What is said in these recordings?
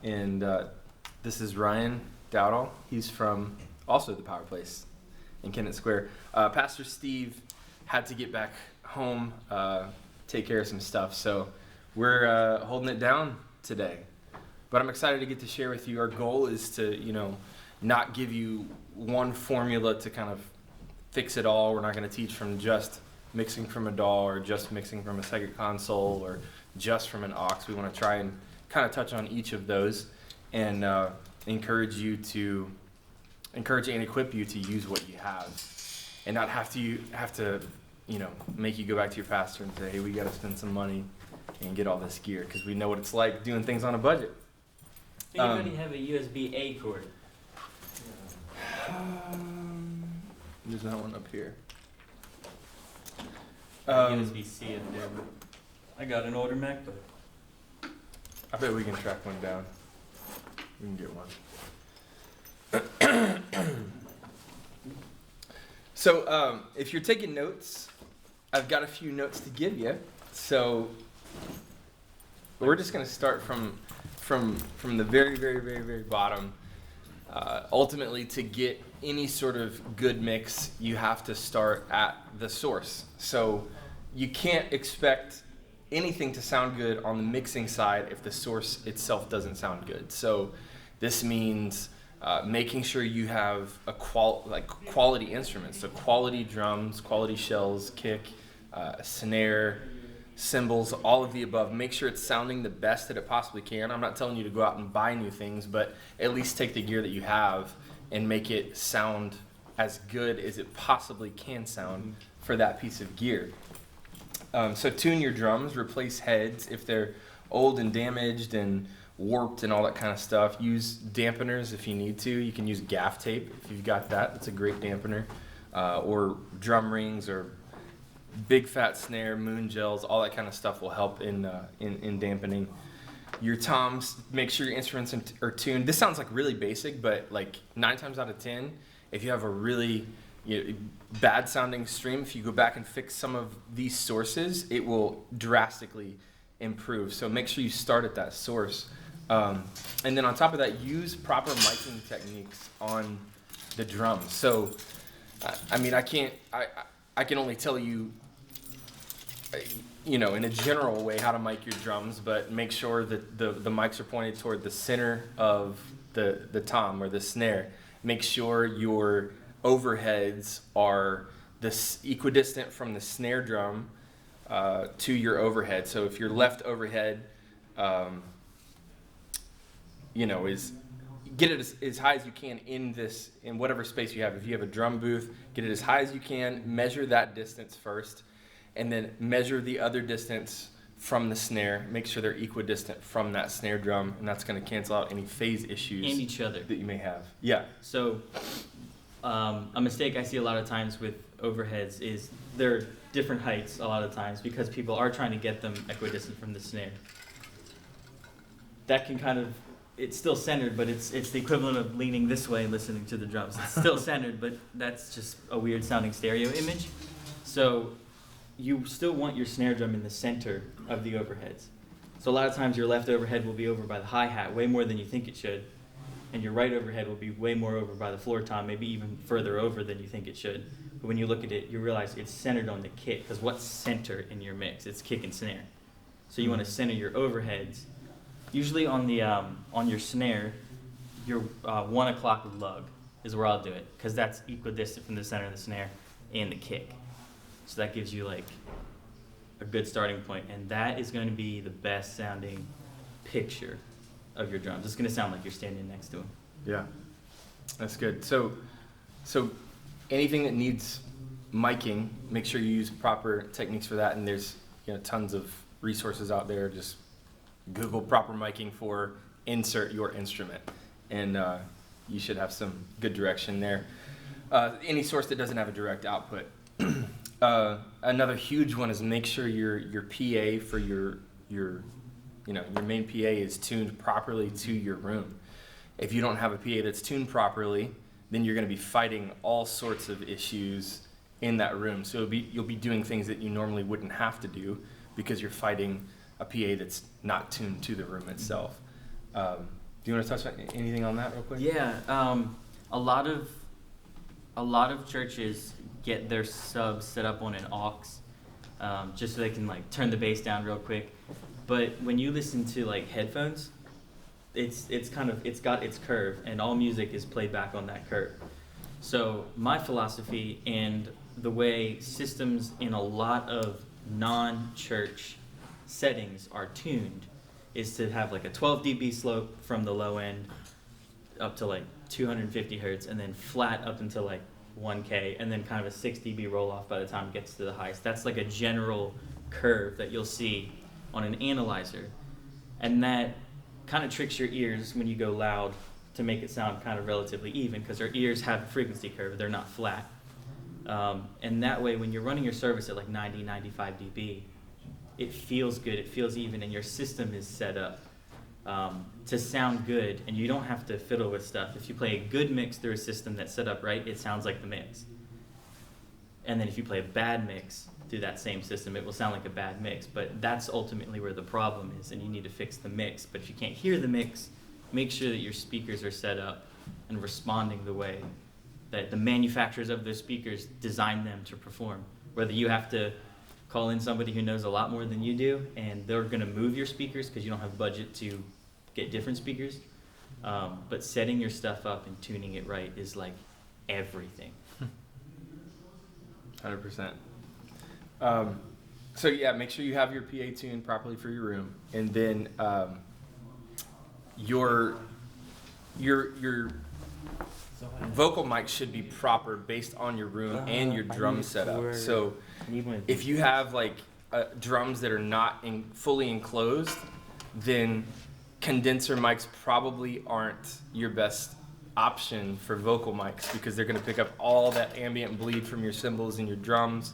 and this is Ryan Dowdall. He's from also the Power Place in Kennett Square. Pastor Steve had to get back home, take care of some stuff, so we're holding it down today. But I'm excited to get to share with you. Our goal is to, not give you one formula to kind of fix it all. We're not going to teach from just mixing from a DAW or just mixing from a second console or just from an aux. We want to try and kind of touch on each of those and encourage and equip you to use what you have and not have to make you go back to your pastor and say, hey, we got to spend some money and get all this gear, because we know what it's like doing things on a budget. Anybody have a USB-A cord? There's that one up here. USB-C in there. I got an older MacBook. I bet we can track one down. We can get one. So, if you're taking notes, I've got a few notes to give you. So, we're just going to start from the very, very, very, very bottom. Ultimately, to get any sort of good mix, you have to start at the source. So you can't expect anything to sound good on the mixing side if the source itself doesn't sound good. So this means making sure you have a quality instruments, so quality drums, quality shells, kick, snare, cymbals, all of the above. Make sure it's sounding the best that it possibly can. I'm not telling you to go out and buy new things, but at least take the gear that you have and make it sound as good as it possibly can sound for that piece of gear. So tune your drums, replace heads if they're old and damaged and warped and all that kind of stuff. Use dampeners if you need to. You can use gaff tape if you've got that. That's a great dampener. Or drum rings or big fat snare, moon gels, all that kind of stuff will help in dampening. Your toms, make sure your instruments are tuned. This sounds like really basic, but like 9 times out of 10, if you have a really bad sounding stream, if you go back and fix some of these sources, it will drastically improve. So make sure you start at that source. And then on top of that, use proper miking techniques on the drums. So, I can only tell you, in a general way how to mic your drums, but make sure that the mics are pointed toward the center of the tom or the snare. Make sure your overheads are equidistant from the snare drum to your overhead. So if your left overhead, is get it as high as you can in whatever space you have. If you have a drum booth, get it as high as you can, measure that distance first, and then measure the other distance from the snare. Make sure they're equidistant from that snare drum, and that's going to cancel out any phase issues and each other that you may have. Yeah. So a mistake I see a lot of times with overheads is they're different heights a lot of times because people are trying to get them equidistant from the snare. That can kind of, it's still centered, but it's the equivalent of leaning this way and listening to the drums. It's still centered, but that's just a weird sounding stereo image. So you still want your snare drum in the center of the overheads. So a lot of times your left overhead will be over by the hi-hat way more than you think it should, and your right overhead will be way more over by the floor tom, maybe even further over than you think it should. But when you look at it, you realize it's centered on the kick, because what's center in your mix? It's kick and snare. So you want to center your overheads. Usually on the on your snare, your 1 o'clock lug is where I'll do it, because that's equidistant from the center of the snare and the kick. So that gives you like a good starting point, and that is going to be the best sounding picture of your drums. It's going to sound like you're standing next to them. Yeah, that's good. So anything that needs miking, make sure you use proper techniques for that. And there's tons of resources out there. Just Google proper miking for insert your instrument, and you should have some good direction there. Any source that doesn't have a direct output. Another huge one is make sure your PA for your main PA is tuned properly to your room. If you don't have a PA that's tuned properly, then you're going to be fighting all sorts of issues in that room. So you'll be doing things that you normally wouldn't have to do because you're fighting a PA that's not tuned to the room itself. Do you want to touch on anything on that real quick? Yeah, a lot of churches get their subs set up on an aux, just so they can like turn the bass down real quick. But when you listen to like headphones, it's got its curve, and all music is played back on that curve. So my philosophy and the way systems in a lot of non-church settings are tuned is to have like a 12 dB slope from the low end up to like 250 hertz, and then flat up until like 1K, and then kind of a 6 dB roll off by the time it gets to the highest. That's like a general curve that you'll see on an analyzer, and that kind of tricks your ears when you go loud to make it sound kind of relatively even, because our ears have a frequency curve, they're not flat. And that way, when you're running your service at like 90, 95 dB, it feels good, it feels even, and your system is set up to sound good, and you don't have to fiddle with stuff. If you play a good mix through a system that's set up right, it sounds like the mix. And then if you play a bad mix through that same system, it will sound like a bad mix. But that's ultimately where the problem is, and you need to fix the mix. But if you can't hear the mix, make sure that your speakers are set up and responding the way that the manufacturers of those speakers designed them to perform. Whether you have to call in somebody who knows a lot more than you do, and they're going to move your speakers because you don't have budget to get different speakers. But setting your stuff up and tuning it right is like everything. 100%. So yeah, make sure you have your PA tuned properly for your room, and then your vocal mic should be proper based on your room and your drum setup. So if you have like drums that are not fully enclosed, then condenser mics probably aren't your best option for vocal mics, because they're going to pick up all that ambient bleed from your cymbals and your drums,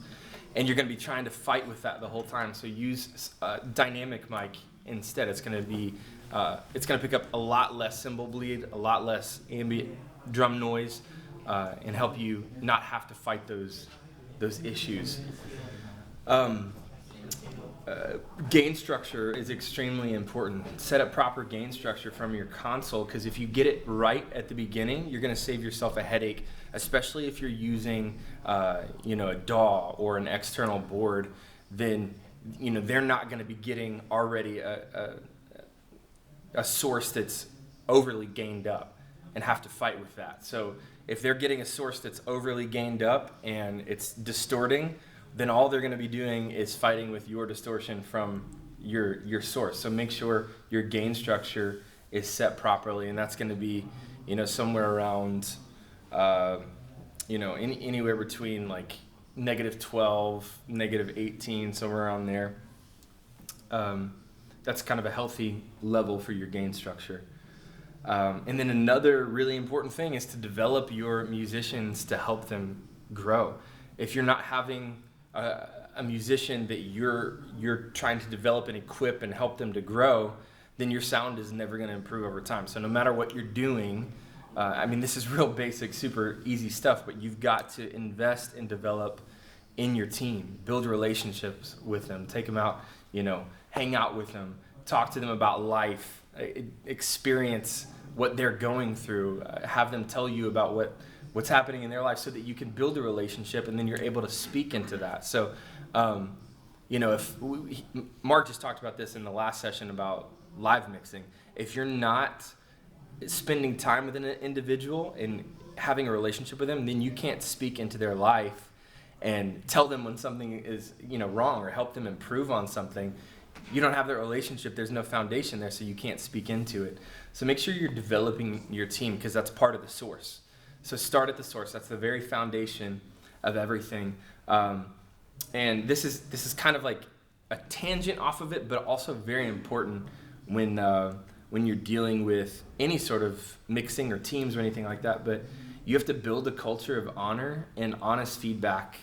and you're going to be trying to fight with that the whole time. So use dynamic mic instead. It's going to pick up a lot less cymbal bleed, a lot less ambient drum noise, and help you not have to fight those issues. Gain structure is extremely important. Set up proper gain structure from your console, because if you get it right at the beginning, you're going to save yourself a headache, especially if you're using a DAW or an external board. Then they're not going to be getting already a source that's overly gained up and have to fight with that. So if they're getting a source that's overly gained up and it's distorting, then all they're going to be doing is fighting with your distortion from your source. So make sure your gain structure is set properly, and that's going to be, somewhere around, anywhere between like -12, -18, somewhere around there. That's kind of a healthy level for your gain structure. And then another really important thing is to develop your musicians to help them grow. If you're not having a musician that you're trying to develop and equip and help them to grow, then your sound is never going to improve over time. So no matter what you're doing, this is real basic, super easy stuff, but you've got to invest and develop in your team, build relationships with them, take them out, hang out with them, talk to them about life, experience what they're going through, have them tell you about what's happening in their life, so that you can build a relationship, and then you're able to speak into that. So, Mark just talked about this in the last session about live mixing. If you're not spending time with an individual and having a relationship with them, then you can't speak into their life and tell them when something is wrong, or help them improve on something. You don't have that relationship. There's no foundation there, so you can't speak into it. So make sure you're developing your team, because that's part of the source. So start at the source. That's the very foundation of everything. And this is kind of like a tangent off of it, but also very important when you're dealing with any sort of mixing or teams or anything like that. But you have to build a culture of honor and honest feedback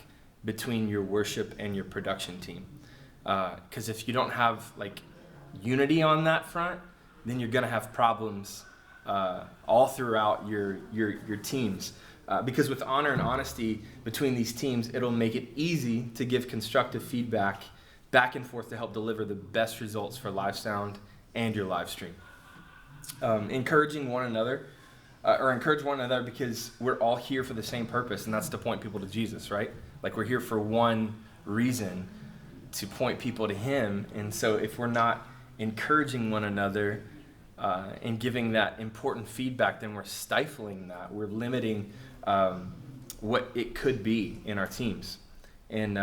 between your worship and your production team. Because if you don't have like unity on that front, then you're gonna have problems all throughout your teams. Because with honor and honesty between these teams, it'll make it easy to give constructive feedback back and forth to help deliver the best results for live sound and your live stream. encouraging one another, or encourage one another because we're all here for the same purpose, and that's to point people to Jesus, right? Like we're here for one reason, to point people to him. And so if we're not encouraging one another and giving that important feedback, then we're stifling that. We're limiting what it could be in our teams. And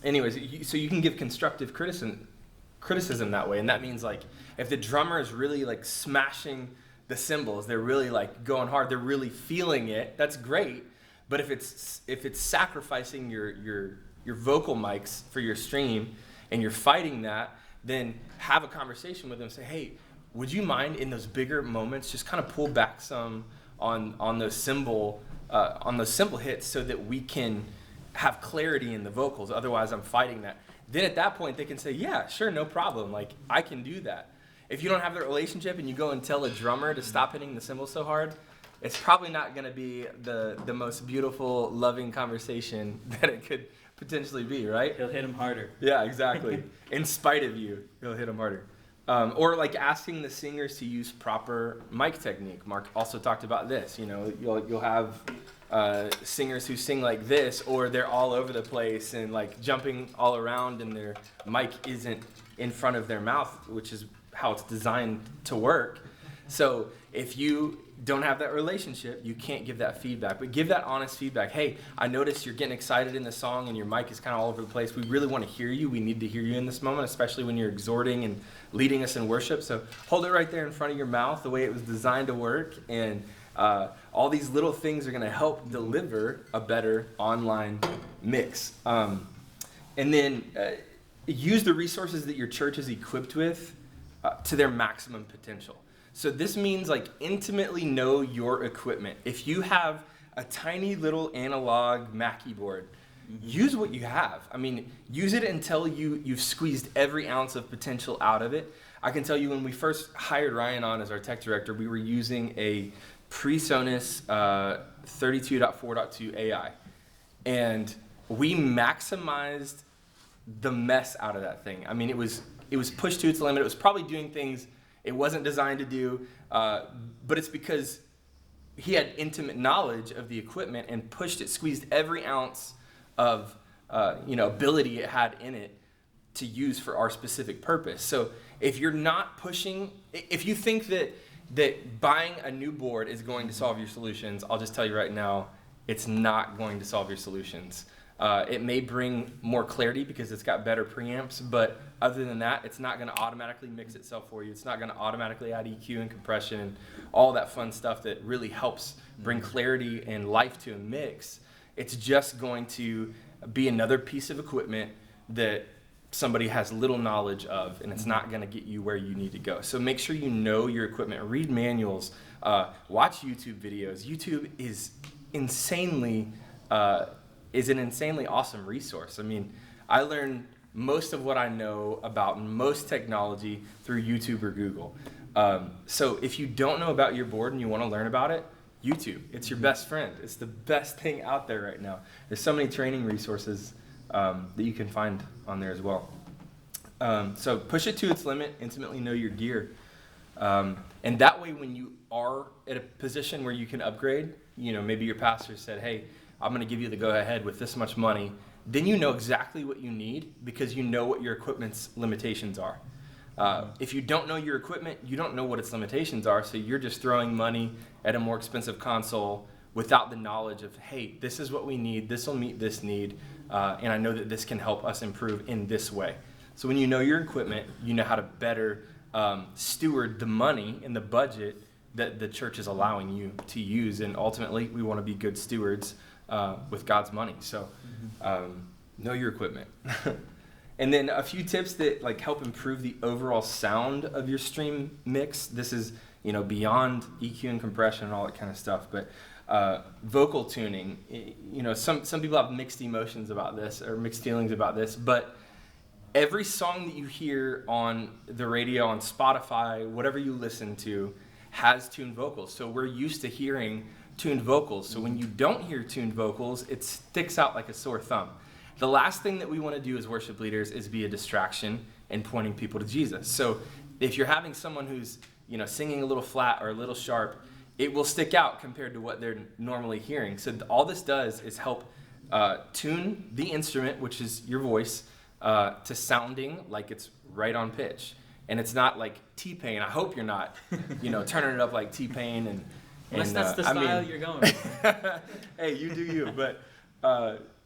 anyways, so you can give constructive criticism that way. And that means like if the drummer is really like smashing the cymbals, they're really like going hard, they're really feeling it, that's great. But if it's sacrificing your vocal mics for your stream and you're fighting that, then have a conversation with them. Say, hey, would you mind in those bigger moments just kind of pull back some on those cymbal hits so that we can have clarity in the vocals. Otherwise, I'm fighting that. Then at that point, they can say, yeah, sure, no problem. Like, I can do that. If you don't have the relationship and you go and tell a drummer to stop hitting the cymbals so hard, it's probably not going to be the most beautiful, loving conversation that it could potentially be, right? He'll hit him harder. Yeah, exactly. In spite of you, he'll hit him harder. Or like asking the singers to use proper mic technique. Mark also talked about this. You know, you'll have singers who sing like this, or they're all over the place and like jumping all around, and their mic isn't in front of their mouth, which is how it's designed to work. So if you don't have that relationship, you can't give that feedback. But give that honest feedback. Hey, I noticed you're getting excited in the song and your mic is kind of all over the place. We really want to hear you. We need to hear you in this moment, especially when you're exhorting and leading us in worship. So hold it right there in front of your mouth the way it was designed to work. And all these little things are going to help deliver a better online mix. And then use the resources that your church is equipped with to their maximum potential. So this means like intimately know your equipment. If you have a tiny little analog Mac keyboard, use what you have. I mean, use it until you've squeezed every ounce of potential out of it. I can tell you when we first hired Ryan on as our tech director, we were using a PreSonus 32.4.2 AI. And we maximized the mess out of that thing. I mean, it was pushed to its limit. It was probably doing things it wasn't designed to do, but it's because he had intimate knowledge of the equipment and pushed it, squeezed every ounce of ability it had in it to use for our specific purpose. So if you're not pushing, if you think that buying a new board is going to solve your solutions, I'll just tell you right now, it's not going to solve your solutions. It may bring more clarity because it's got better preamps, but other than that, it's not going to automatically mix itself for you. It's not going to automatically add EQ and compression and all that fun stuff that really helps bring clarity and life to a mix. It's just going to be another piece of equipment that somebody has little knowledge of, and it's not going to get you where you need to go. So make sure you know your equipment. Read manuals. Watch YouTube videos. YouTube is an insanely awesome resource. I mean, I learned most of what I know about most technology through YouTube or Google. So if you don't know about your board and you want to learn about it, YouTube. It's your best friend. It's the best thing out there right now. There's so many training resources that you can find on there as well. So push it to its limit, intimately know your gear. And that way when you are at a position where you can upgrade, maybe your pastor said, hey, I'm going to give you the go-ahead with this much money, then you know exactly what you need because you know what your equipment's limitations are. If you don't know your equipment, you don't know what its limitations are, so you're just throwing money at a more expensive console without the knowledge of, hey, this is what we need, this will meet this need, and I know that this can help us improve in this way. So when you know your equipment, you know how to better steward the money and the budget that the church is allowing you to use, and ultimately we want to be good stewards with God's money. So know your equipment. And then a few tips that help improve the overall sound of your stream mix. This is beyond EQ and compression and all that kind of stuff, but vocal tuning. Some people have mixed emotions about this or mixed feelings about this, but every song that you hear on the radio, on Spotify, whatever you listen to, has tuned vocals. So we're used to hearing tuned vocals. So when you don't hear tuned vocals, it sticks out like a sore thumb. The last thing that we want to do as worship leaders is be a distraction and pointing people to Jesus. So if you're having someone who's singing a little flat or a little sharp, it will stick out compared to what they're normally hearing. So all this does is help tune the instrument, which is your voice, to sounding like it's right on pitch. And it's not like T-Pain. I hope you're not, turning it up like T-Pain and Unless that's the style you're going with. Hey, you do you. But,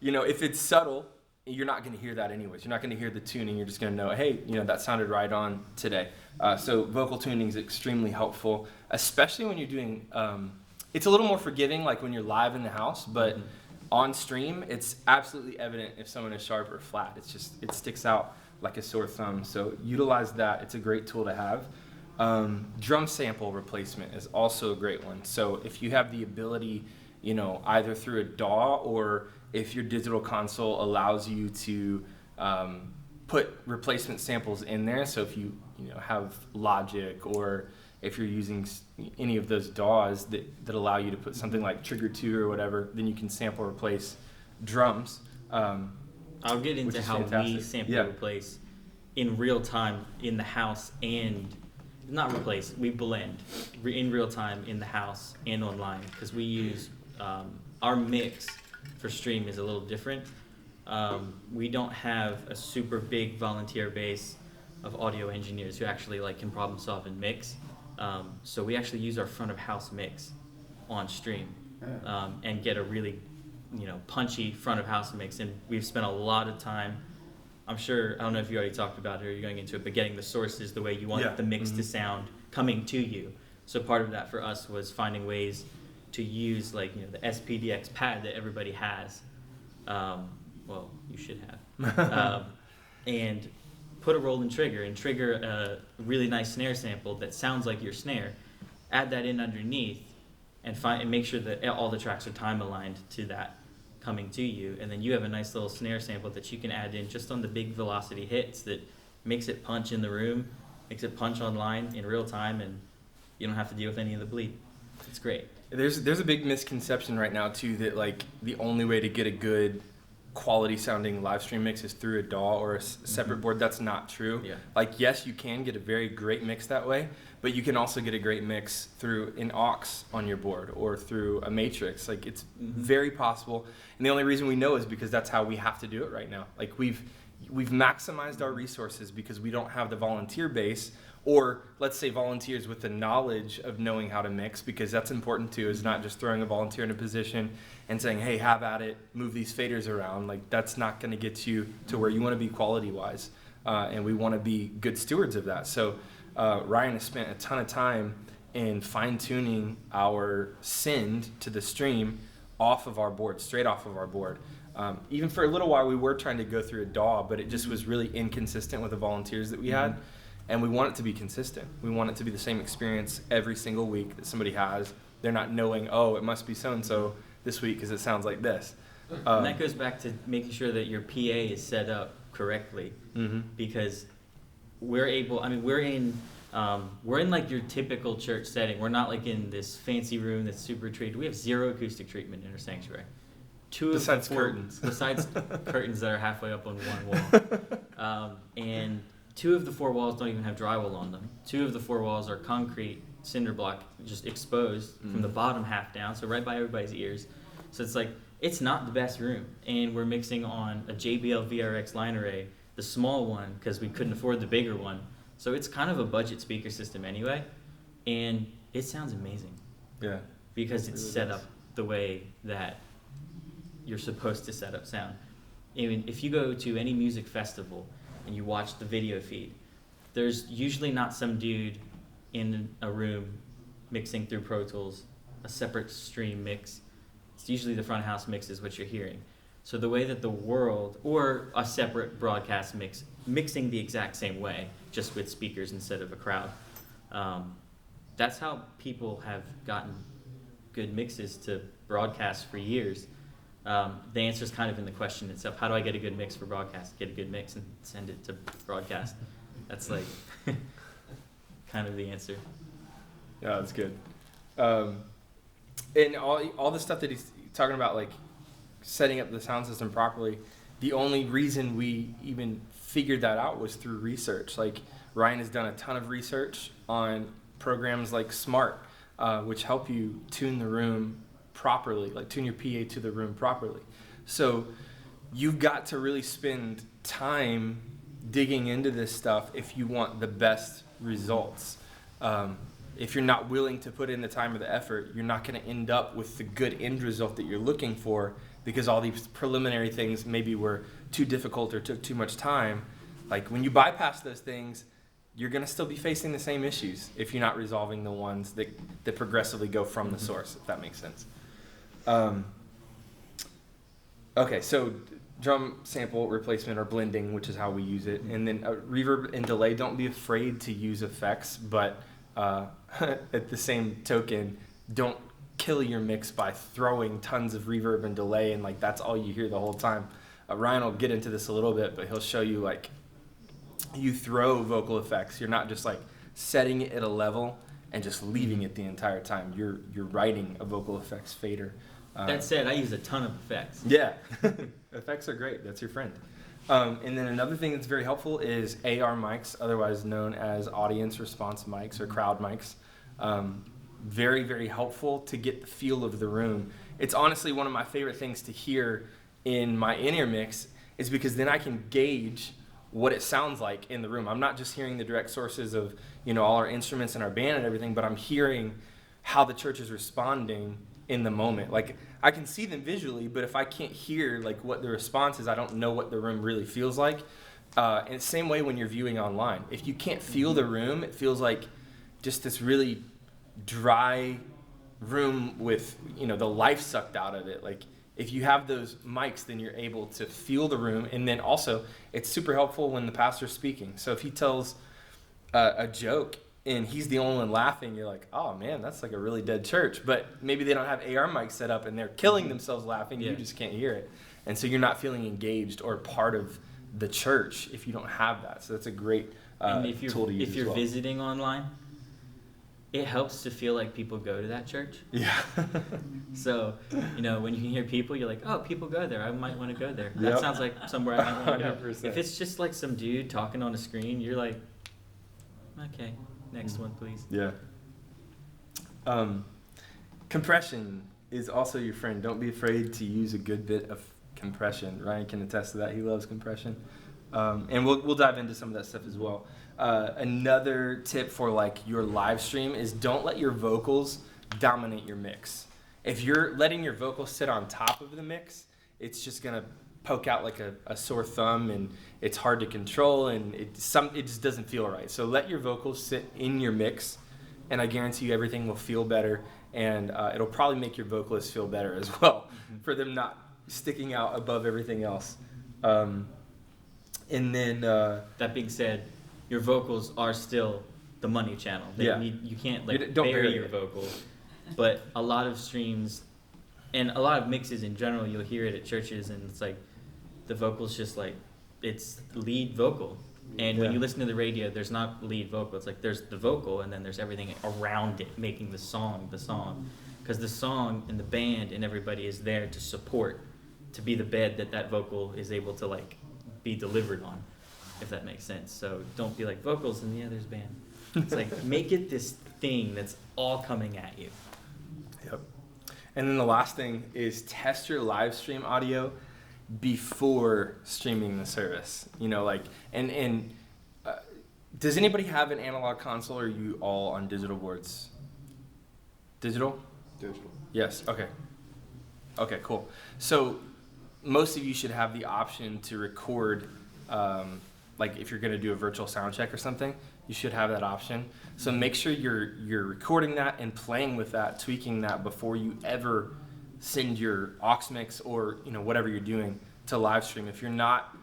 if it's subtle, you're not going to hear that anyways. You're not going to hear the tuning. You're just going to know, hey, that sounded right on today. So vocal tuning is extremely helpful, especially when you're doing, it's a little more forgiving, like when you're live in the house, but on stream, it's absolutely evident if someone is sharp or flat. It sticks out like a sore thumb. So utilize that. It's a great tool to have. Drum sample replacement is also a great one. So if you have the ability, either through a DAW or if your digital console allows you to put replacement samples in there. So if you have Logic, or if you're using any of those DAWs that allow you to put something like Trigger 2 or whatever, then you can sample replace drums. I'll get into how we sample replace in real time in the house, and not replace, we blend in real time in the house and online, because we use our mix for stream is a little different. We don't have a super big volunteer base of audio engineers who actually can problem solve and mix. So we actually use our front of house mix on stream and get a really punchy front of house mix. And we've spent a lot of time, I don't know if you already talked about it or you're going into it, but getting the sources the way you want the mix to sound coming to you. So part of that for us was finding ways to use the SPDX pad that everybody has. Well, you should have. And put a roll and trigger a really nice snare sample that sounds like your snare. Add that in underneath and make sure that all the tracks are time aligned to that coming to you. And then you have a nice little snare sample that you can add in just on the big velocity hits that makes it punch in the room, makes it punch online in real time, and you don't have to deal with any of the bleed. It's great. There's a big misconception right now too that the only way to get a good quality sounding live stream mix is through a DAW or a separate board. That's not true. Yeah. Yes, you can get a very great mix that way, but you can also get a great mix through an aux on your board or through a matrix. It's very possible, and the only reason we know is because that's how we have to do it right now. We've maximized our resources because we don't have the volunteer base, or let's say volunteers with the knowledge of knowing how to mix, because that's important too, is not just throwing a volunteer in a position and saying, hey, have at it, move these faders around. That's not going to get you to where you want to be quality wise, and we want to be good stewards of that. So Ryan has spent a ton of time in fine tuning our send to the stream off of our board, straight off of our board. Even for a little while we were trying to go through a DAW, but it just was really inconsistent with the volunteers that we had. And we want it to be consistent. We want it to be the same experience every single week that somebody has. They're not knowing, oh, it must be so-and-so this week because it sounds like this. And that goes back to making sure that your PA is set up correctly, because we're in your typical church setting. We're not in this fancy room that's super treated. We have zero acoustic treatment in our sanctuary. Besides curtains that are halfway up on one wall. And 2 of the 4 walls don't even have drywall on them. 2 of the 4 walls are concrete cinder block, just exposed from the bottom half down, so right by everybody's ears. So it's not the best room. And we're mixing on a JBL VRX line array, the small one, because we couldn't afford the bigger one. So it's kind of a budget speaker system anyway, and it sounds amazing. Yeah. Because it's set up the way that you're supposed to set up sound. If you go to any music festival and you watch the video feed, there's usually not some dude in a room mixing through Pro Tools, a separate stream mix. It's usually the front house mix is what you're hearing. So the way that the world, or a separate broadcast mix, mixing the exact same way, just with speakers instead of a crowd. That's how people have gotten good mixes to broadcast for years. The answer is kind of in the question itself. How do I get a good mix for broadcast? Get a good mix and send it to broadcast. That's kind of the answer. Yeah, that's good. And all the stuff that he's talking about, setting up the sound system properly, the only reason we even figured that out was through research. Ryan has done a ton of research on programs like Smart, which help you tune the room properly, like tune your PA to the room properly. So you've got to really spend time digging into this stuff if you want the best results. If you're not willing to put in the time or the effort, you're not going to end up with the good end result that you're looking for, because all these preliminary things maybe were too difficult or took too much time. Like when you bypass those things, you're going to still be facing the same issues if you're not resolving the ones that progressively go from the source, if that makes sense. Okay, so drum sample replacement or blending, which is how we use it. And then reverb and delay, don't be afraid to use effects, but at the same token, don't kill your mix by throwing tons of reverb and delay and like that's all you hear the whole time. Ryan will get into this a little bit, but he'll show you like you throw vocal effects. You're not just like setting it at a level and just leaving it the entire time. You're writing a vocal effects fader. That said, I use a ton of effects. Yeah, effects are great. That's your friend. And then another thing that's very helpful is AR mics, otherwise known as audience response mics or crowd mics. Very, very helpful to get the feel of the room. It's honestly one of my favorite things to hear in my in-ear mix, is because then I can gauge what it sounds like in the room. I'm not just hearing the direct sources of, all our instruments and our band and everything, but I'm hearing how the church is responding in the moment. Like I can see them visually, but if I can't hear like what the response is, I don't know what the room really feels like. And same way when you're viewing online. If you can't feel the room, it feels like just this really dry room with, the life sucked out of it. Like if you have those mics, then you're able to feel the room. And then also it's super helpful when the pastor's speaking. So if he tells a joke and he's the only one laughing, you're like, oh man, that's like a really dead church. But maybe they don't have AR mics set up and they're killing themselves laughing. Yeah. You just can't hear it. And so you're not feeling engaged or part of the church if you don't have that. So that's a great tool to use if you're as well. Visiting online, it helps to feel like people go to that church. Yeah. So, when you can hear people, you're like, oh, people go there. I might want to go there. That sounds like somewhere I might want to go. 100%. If it's just like some dude talking on a screen, you're like, okay, next one, please. Yeah. Compression is also your friend. Don't be afraid to use a good bit of compression. Ryan can attest to that. He loves compression. And we'll dive into some of that stuff as well. Another tip for like your live stream is don't let your vocals dominate your mix. If you're letting your vocals sit on top of the mix, it's just gonna poke out like a sore thumb, and it's hard to control, and it just doesn't feel right. So let your vocals sit in your mix, and I guarantee you everything will feel better, and it'll probably make your vocalists feel better as well, for them not sticking out above everything else. And then that being said, your vocals are still the money channel. You can't like bury your vocals. But a lot of streams and a lot of mixes in general, you'll hear it at churches, and it's like the vocals just like it's lead vocal. And when you listen to the radio, there's not lead vocal. It's like there's the vocal, and then there's everything around it making the song. Because the song and the band and everybody is there to support, to be the bed that vocal is able to like be delivered on, if that makes sense. So don't be like vocals and the others band. It's like make it this thing that's all coming at you. Yep. And then the last thing is test your live stream audio before streaming the service. Does anybody have an analog console, or are you all on digital boards? Digital? Digital. Yes. Okay. Okay, cool. So most of you should have the option to record, like if you're going to do a virtual sound check or something, you should have that option. So make sure you're recording that and playing with that, tweaking that before you ever send your aux mix or whatever you're doing to live stream. If you're not,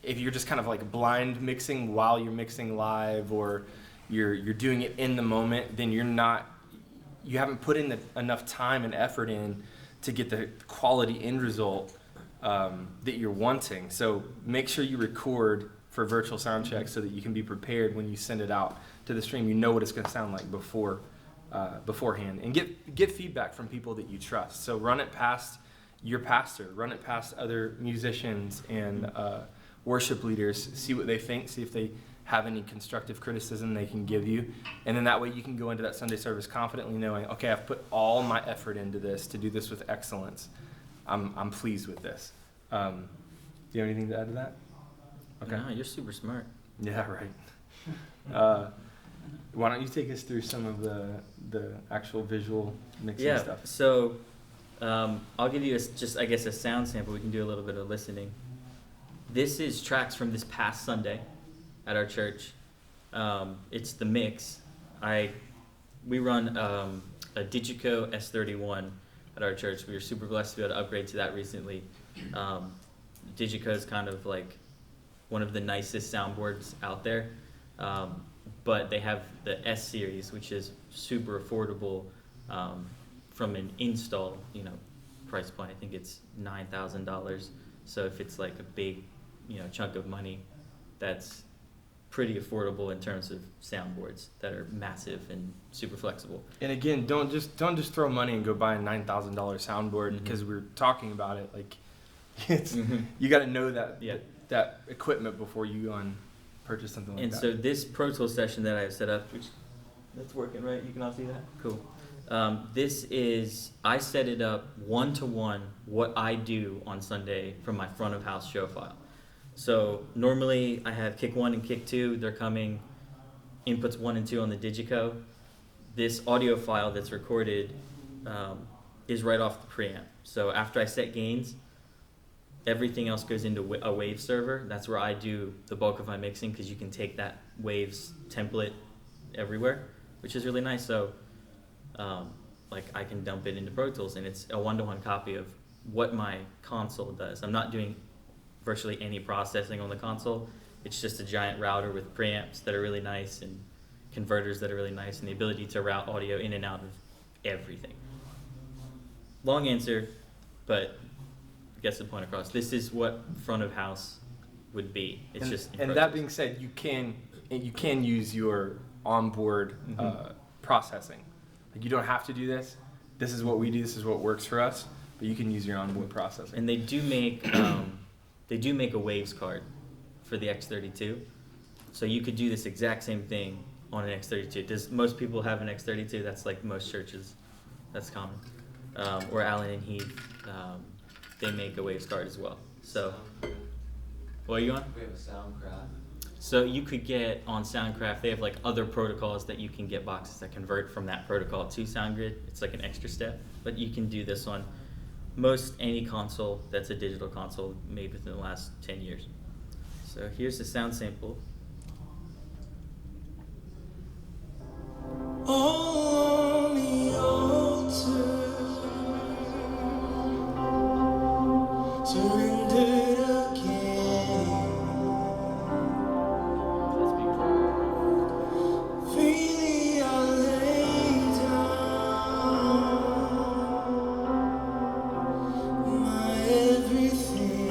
if you're just kind of like blind mixing while you're mixing live, or you're doing it in the moment, then you haven't put in enough time and effort in to get the quality end result that you're wanting. So make sure you record for virtual sound check so that you can be prepared when you send it out to the stream. You know what it's going to sound like beforehand, and get feedback from people that you trust. So run it past your pastor, run it past other musicians and worship leaders, see what they think, see if they have any constructive criticism they can give you. And then that way you can go into that Sunday service confidently knowing, okay, I've put all my effort into this to do this with excellence. I'm pleased with this. Do you have anything to add to that? Okay. No, you're super smart. Yeah, right. Why don't you take us through some of the actual visual mixing stuff? So I'll give you just I guess a sound sample. We can do a little bit of listening. This is tracks from this past Sunday at our church. It's the mix. We run a Digico S31 at our church. We were super blessed to be able to upgrade to that recently. Digico is kind of like one of the nicest soundboards out there. But they have the S series, which is super affordable from an install, price point. I think it's $9,000. So if it's like a big, chunk of money, that's pretty affordable in terms of soundboards that are massive and super flexible. And again, don't just throw money and go buy a $9,000 soundboard because we're talking about it. Like, it's you got to know that equipment before you go and purchase something like that. And so this Pro Tools session that I have set up, which that's working, right? You can all see that? Cool. This is, I set it up one-to-one what I do on Sunday from my front of house show file. So normally I have kick 1 and kick 2. They're coming inputs 1 and 2 on the Digico. This audio file that's recorded is right off the preamp. So after I set gains, everything else goes into a wave server. That's where I do the bulk of my mixing because you can take that waves template everywhere, which is really nice. So I can dump it into Pro Tools and it's a one-to-one copy of what my console does. I'm not doing virtually any processing on the console. It's just a giant router with preamps that are really nice and converters that are really nice and the ability to route audio in and out of everything. Long answer, but gets the point across. This is what front of house would be. It's and that being said, you can use your onboard processing. Like, you don't have to do this. This is what we do. This is what works for us. But you can use your onboard processing. And they do make a waves card for the X32. So you could do this exact same thing on an X32. Does most people have an X32? That's like most churches. That's common. Or Allen and Heath. They make a waves card as well. So, what are you on? We have a Soundcraft. So you could get on Soundcraft, they have like other protocols that you can get boxes that convert from that protocol to SoundGrid. It's like an extra step, but you can do this on most any console that's a digital console made within the last 10 years. So here's the sound sample. On the altar, surrendered again. Freely I lay down my everything.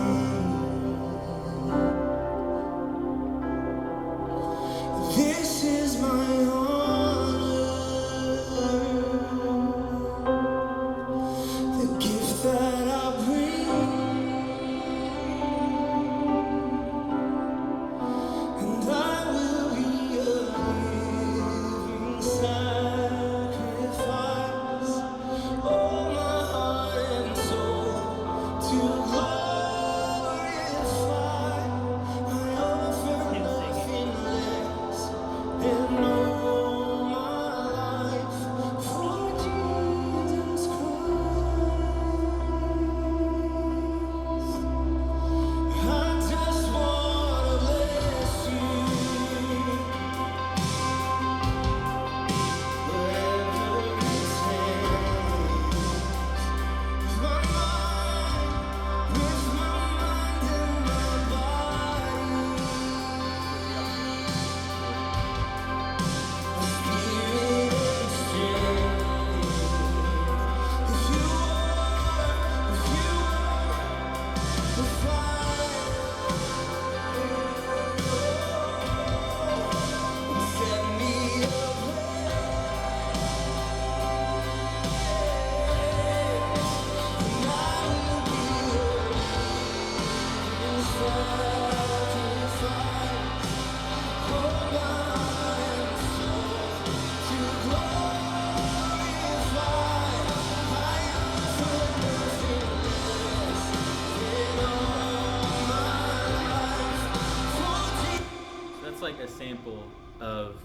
of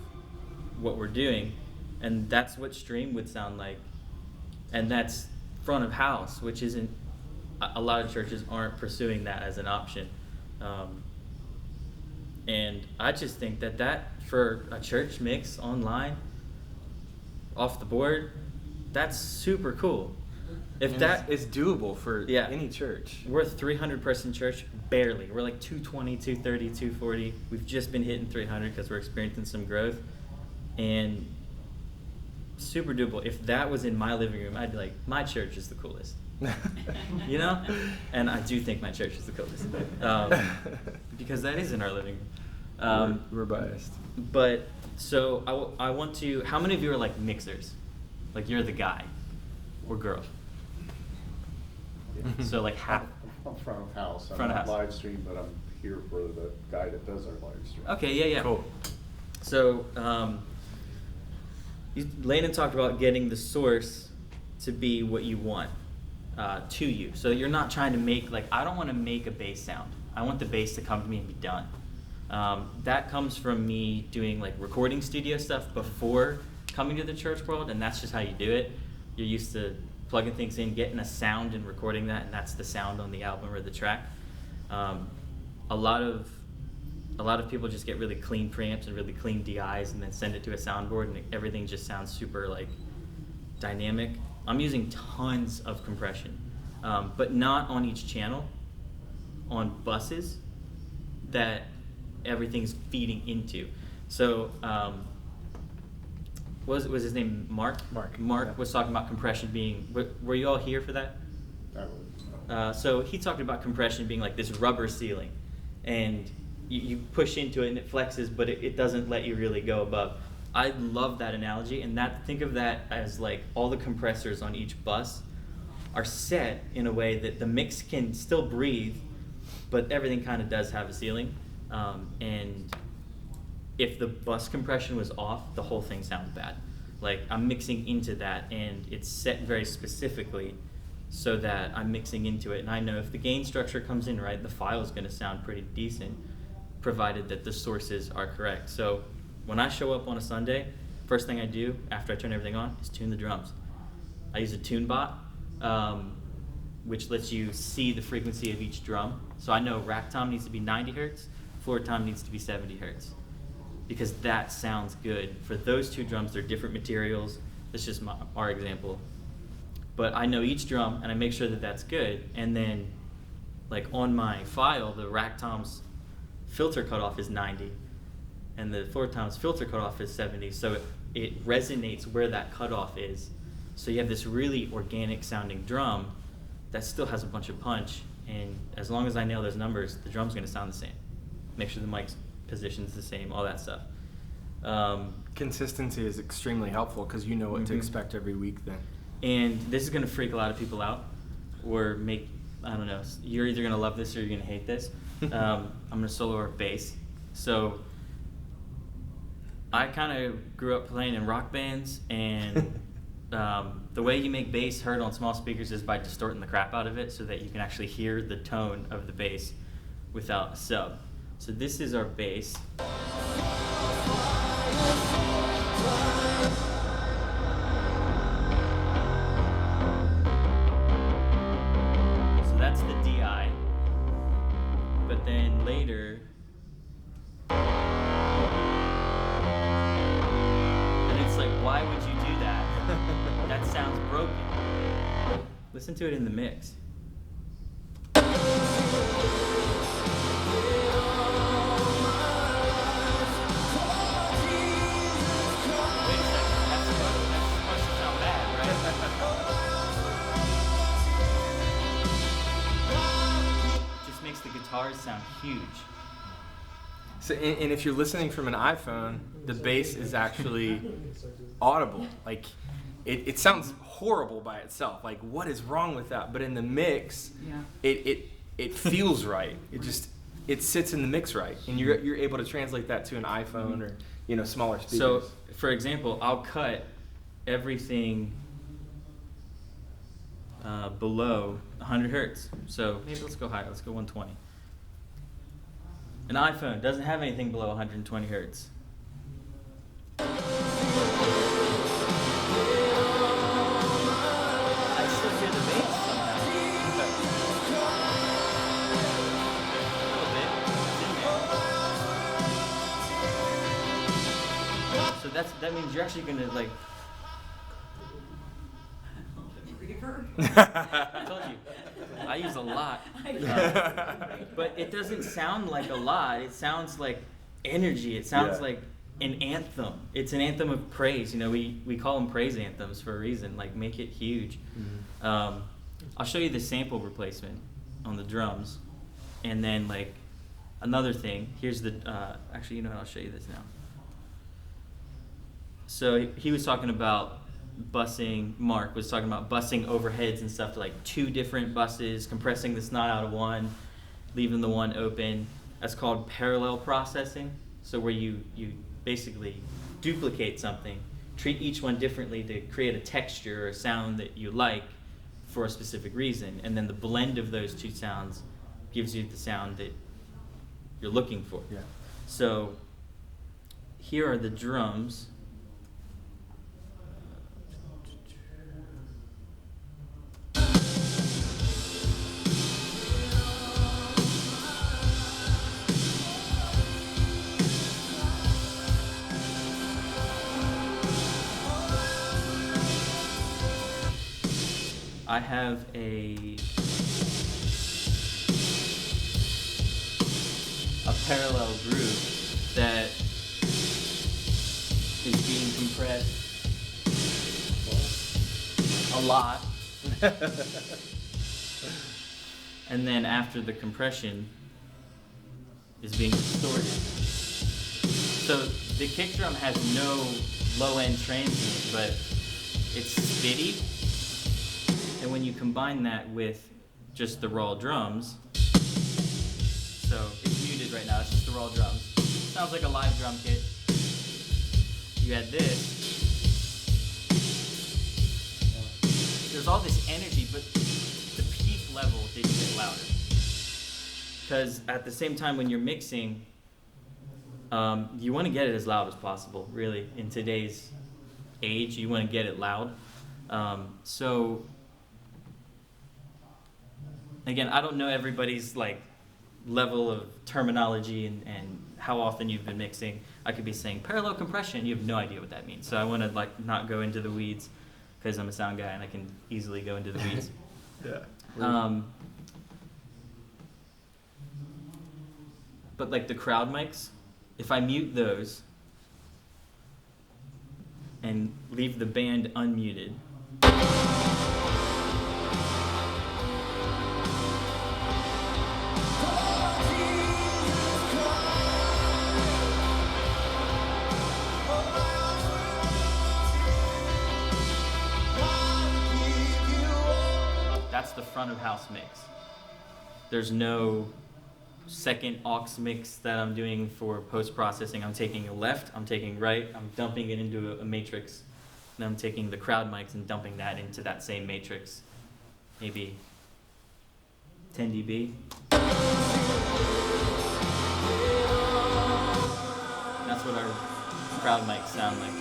what we're doing, and that's what stream would sound like, and that's front of house, which isn't, a lot of churches aren't pursuing that as an option. And I just think that for a church mix online, off the board, that's super cool. If And that it's doable for Yeah. any church. we're a 300 person church, barely. We're like 220, 230, 240. We've just been hitting 300 because we're experiencing some growth, and super doable. If that was in my living room, I'd be like, my church is the coolest. You know? And I do think my church is the coolest. Because that is in our living room. We're biased. But, so I want to, how many of you are like mixers? Like you're the guy or girl? So like half. I'm front of house. Front I'm of not house. live stream, but I'm here for the guy that does our live stream. Okay, yeah. Cool. So, Landon talked about getting the source to be what you want to you. So you're not trying to make, like, I don't want to make a bass sound. I want the bass to come to me and be done. That comes from me doing like recording studio stuff before coming to the church world, and that's just how you do it. You're used to plugging things in, getting a sound and recording that, and that's the sound on the album or the track. A lot of people just get really clean preamps and really clean DIs and then send it to a soundboard, and everything just sounds super like dynamic. I'm using tons of compression, but not on each channel, on buses that everything's feeding into. So was his name Mark? Mark, yeah. Was talking about compression being, were you all here for that? So he talked about compression being like this rubber ceiling, and you push into it and it flexes, but it doesn't let you really go above. I love that analogy, and think of that as like all the compressors on each bus are set in a way that the mix can still breathe, but everything kind of does have a ceiling. And if the bus compression was off, the whole thing sounds bad. Like I'm mixing into that, and it's set very specifically so that I'm mixing into it, and I know if the gain structure comes in right, the file is going to sound pretty decent, provided that the sources are correct. So when I show up on a Sunday, first thing I do after I turn everything on is tune the drums. I use a tune bot, which lets you see the frequency of each drum. So I know rack tom needs to be 90 hertz, floor tom needs to be 70 hertz, because that sounds good. For those two drums, they're different materials. That's just our example. But I know each drum, and I make sure that that's good. And then, like on my file, the rack tom's filter cutoff is 90, and the floor tom's filter cutoff is 70. So it resonates where that cutoff is. So you have this really organic sounding drum that still has a bunch of punch. And as long as I nail those numbers, the drum's going to sound the same. Make sure the mic's position's the same, all that stuff. Consistency is extremely helpful because you know what to expect every week then. And this is going to freak a lot of people out, or I don't know, you're either going to love this or you're going to hate this. I'm going to solo our bass. So I kind of grew up playing in rock bands, and the way you make bass heard on small speakers is by distorting the crap out of it so that you can actually hear the tone of the bass without a sub. So this is our bass. So that's the DI. But then later, and it's like, why would you do that? That sounds broken. Listen to it in the mix. Makes the guitars sound huge. So, and if you're listening from an iPhone, the bass is actually audible. Like, it sounds horrible by itself. Like, what is wrong with that? But in the mix, it feels right. It sits in the mix right, and you're able to translate that to an iPhone or smaller speakers. So, for example, I'll cut everything below 100 hertz. So maybe let's go higher. Let's go 120. An iPhone doesn't have anything below 120 hertz. that means you're actually gonna like. I told you, I use a lot, but it doesn't sound like a lot. It sounds like energy. It sounds like an anthem. It's an anthem of praise. You know, we call them praise anthems for a reason. Like, make it huge. Mm-hmm. I'll show you the sample replacement on the drums, and then like another thing. Here's the actually, you know what? I'll show you this now. So he was talking about bussing. Mark was talking about bussing overheads and stuff to like 2 different buses, compressing the snot out of one, leaving the one open. That's called parallel processing. So where you basically duplicate something, treat each one differently to create a texture or a sound that you like for a specific reason, and then the blend of those 2 sounds gives you the sound that you're looking for. Yeah. So here are the drums. I have a parallel groove that is being compressed a lot. And then after the compression is being distorted. So the kick drum has no low end transient, but it's spitty. And when you combine that with just the raw drums, so it's muted right now, it's just the raw drums. Sounds like a live drum kit. You add this. There's all this energy, but the peak level didn't get louder. Because at the same time when you're mixing, you want to get it as loud as possible, really. In today's age, you want to get it loud. So again, I don't know everybody's like level of terminology and how often you've been mixing. I could be saying parallel compression, you have no idea what that means. So I want to like not go into the weeds because I'm a sound guy and I can easily go into the weeds. Yeah. But like the crowd mics, if I mute those and leave the band unmuted, that's the front of house mix. There's no second aux mix that I'm doing for post-processing. I'm taking a left, I'm taking right, I'm dumping it into a matrix, and I'm taking the crowd mics and dumping that into that same matrix. Maybe 10 dB. That's what our crowd mics sound like.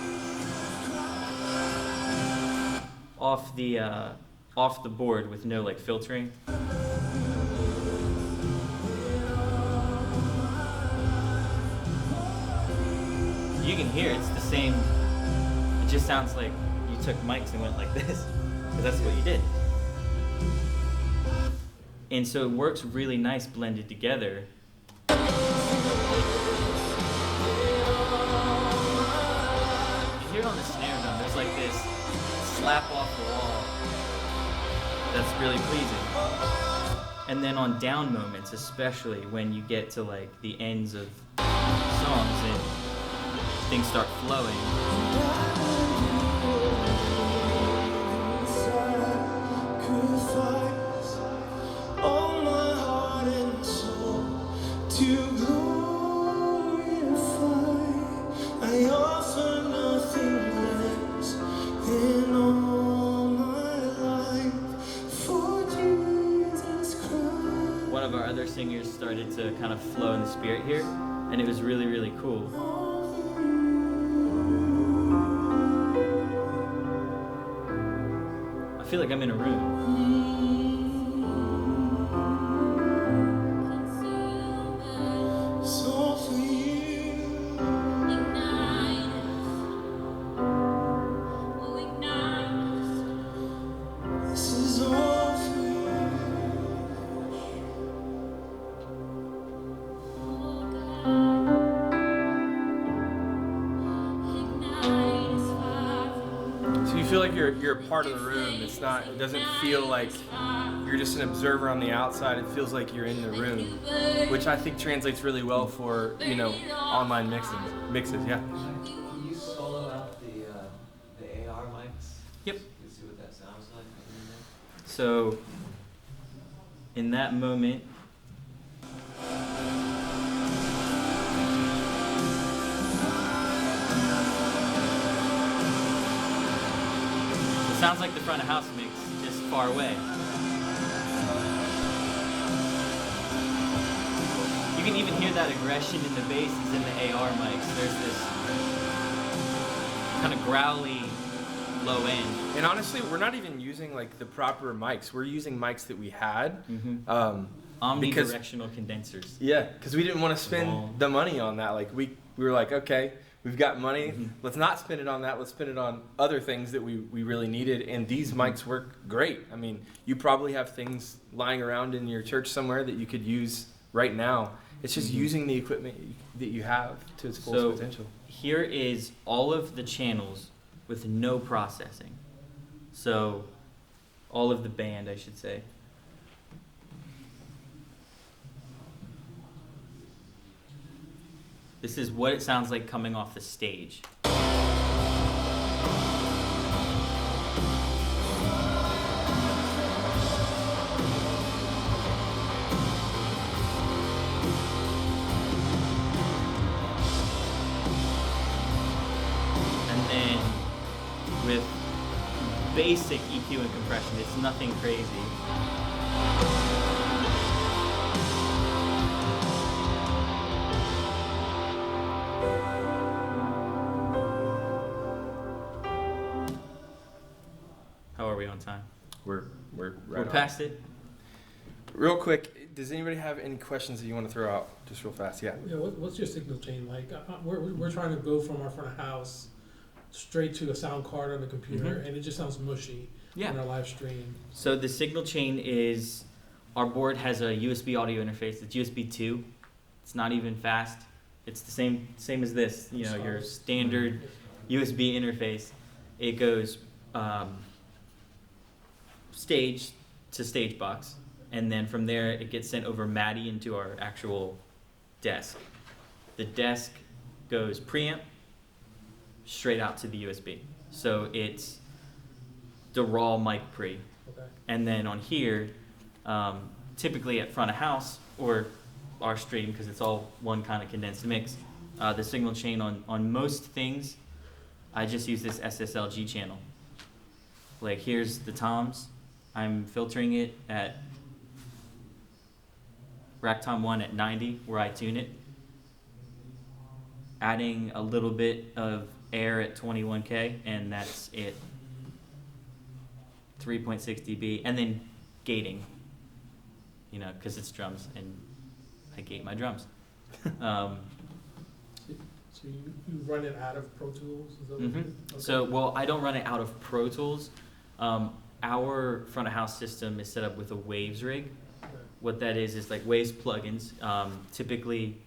Off the board with no like filtering. You can hear it's the same. It just sounds like you took mics and went like this, because that's what you did. And so it works really nice blended together. You hear it on the snare drum. There's like this slap off the wall that's really pleasing. And then on down moments, especially when you get to like the ends of songs and things start flowing. Sacrifice all my heart and soul to glorify. I offer nothing less than all my life for Jesus Christ. One of our other singers started to kind of flow in the spirit here, and it was really, really cool. I feel like I'm in a room. So for you, feel like you're a part of the room. It doesn't feel like you're just an observer on the outside. It feels like you're in the room, which I think translates really well for, online mixes, yeah. Can you solo out the AR mics? Yep. You can see what that sounds like. So in that moment, it sounds like the front of house mix, just far away. You can even hear that aggression in the basses in the AR mics. There's this kind of growly low end. And honestly, we're not even using like the proper mics. We're using mics that we had. Omnidirectional condensers. Yeah, because we didn't want to spend the money on that. Like we were like, okay, we've got money. Let's not spend it on that. Let's spend it on other things that we really needed. And these mics work great. I mean, you probably have things lying around in your church somewhere that you could use right now. It's just using the equipment that you have to its full potential. Here is all of the channels with no processing. So all of the band, I should say. This is what it sounds like coming off the stage. With basic EQ and compression, it's nothing crazy. How are we on time? We're right We're on. past it. Real quick, does anybody have any questions that you want to throw out? Just real fast, yeah. Yeah, what's your signal chain like? We're trying to go from our front of house straight to a sound card on the computer, and it just sounds mushy on our live stream. So the signal chain is, our board has a USB audio interface. It's USB 2. It's not even fast. It's the same as this. Your standard USB interface. It goes stage to stage box, and then from there it gets sent over MADI into our actual desk. The desk goes preamp straight out to the USB. So it's the raw mic pre. Okay. And then on here, typically at front of house or our stream, because it's all one kind of condensed mix, the signal chain on most things, I just use this SSLG channel. Like here's the toms. I'm filtering it at rack tom 1 at 90 where I tune it. Adding a little bit of air at 21K, and that's it. 3.6 dB, and then gating, because it's drums, and I gate my drums. So you run it out of Pro Tools? Is that what you do? Okay. So, I don't run it out of Pro Tools. Our front of house system is set up with a Waves rig. Okay. What that is like Waves plugins. Typically,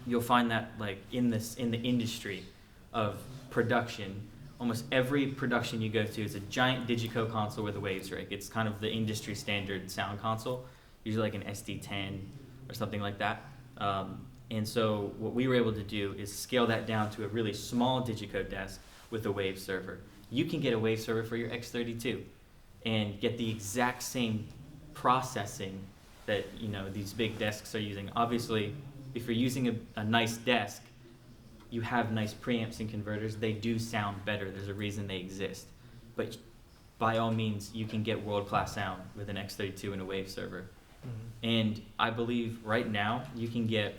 you'll find that like in the industry of production, almost every production you go to is a giant Digico console with a Waves rig. It's kind of the industry standard sound console, usually like an SD10 or something like that. And so what we were able to do is scale that down to a really small Digico desk with a Wave server. You can get a Wave server for your X32 and get the exact same processing that these big desks are using. Obviously, if you're using a nice desk, you have nice preamps and converters. They do sound better. There's a reason they exist. But by all means, you can get world-class sound with an X32 and a Wave server. And I believe right now you can get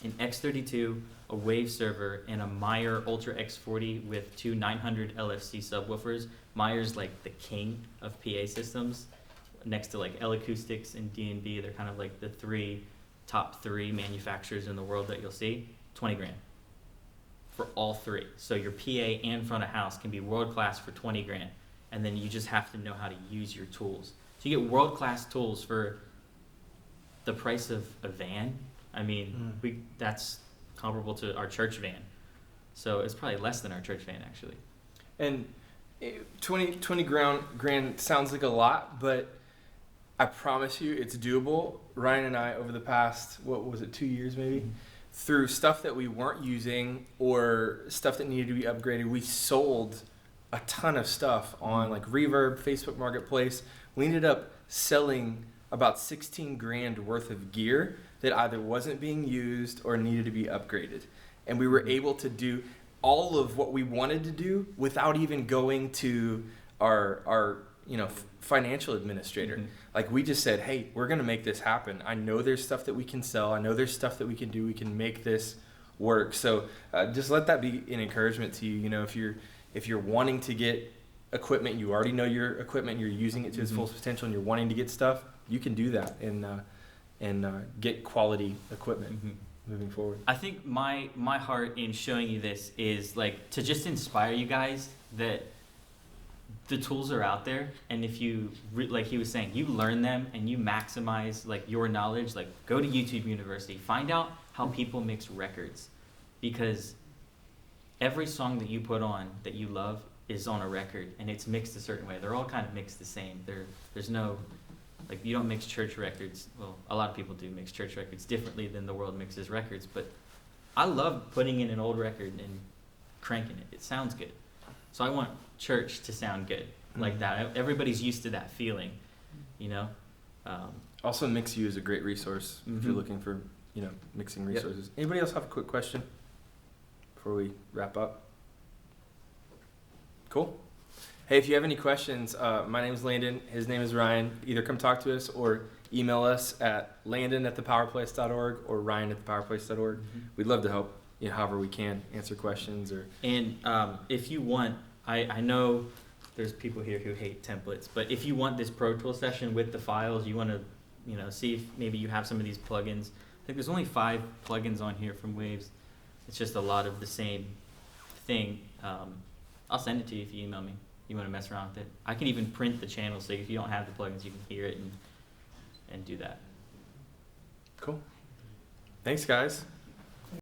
an X32, a Wave server, and a Meyer Ultra X40 with two 900 LFC subwoofers. Meyer's like the king of PA systems, next to like L Acoustics and D&B. They're kind of like the top three manufacturers in the world that you'll see. 20 grand for all three. So your PA and front of house can be world class for 20 grand. And then you just have to know how to use your tools. So you get world class tools for the price of a van. I mean, that's comparable to our church van. So it's probably less than our church van actually. And 20 grand sounds like a lot, but I promise you it's doable. Ryan and I, over the past, what was it, 2 years maybe, through stuff that we weren't using or stuff that needed to be upgraded, we sold a ton of stuff on like Reverb, Facebook Marketplace. We ended up selling about 16 grand worth of gear that either wasn't being used or needed to be upgraded. And we were able to do all of what we wanted to do without even going to our financial administrator. Mhm. Like we just said, hey, we're gonna make this happen. I know there's stuff that we can sell. I know there's stuff that we can do. We can make this work. So just let that be an encouragement to you. You know, if you're wanting to get equipment, you already know your equipment, you're using it to its full potential, and you're wanting to get stuff, you can do that and get quality equipment moving forward. I think my heart in showing you this is like to just inspire you guys that the tools are out there, and if you like he was saying, you learn them and you maximize like your knowledge. Like go to YouTube University, find out how people mix records, because every song that you put on that you love is on a record and it's mixed a certain way. They're all kind of mixed the same. There's no, like, you don't mix church records. Well, a lot of people do mix church records differently than the world mixes records, but I love putting in an old record and cranking it. It sounds good. So I want church to sound good like that. Everybody's used to that feeling, you know? Also, Mixu is a great resource if you're looking for, mixing resources. Yep. Anybody else have a quick question before we wrap up? Cool. Hey, if you have any questions, my name is Landon. His name is Ryan. Either come talk to us or email us at landon@thepowerplace.org or ryan@thepowerplace.org. We'd love to help, however we can, answer questions. And if you want, I know there's people here who hate templates, but if you want this Pro Tools session with the files, you want to, see if maybe you have some of these plugins. I think there's only 5 plugins on here from Waves. It's just a lot of the same thing. I'll send it to you if you email me. You want to mess around with it. I can even print the channel so if you don't have the plugins, you can hear it and do that. Cool. Thanks, guys.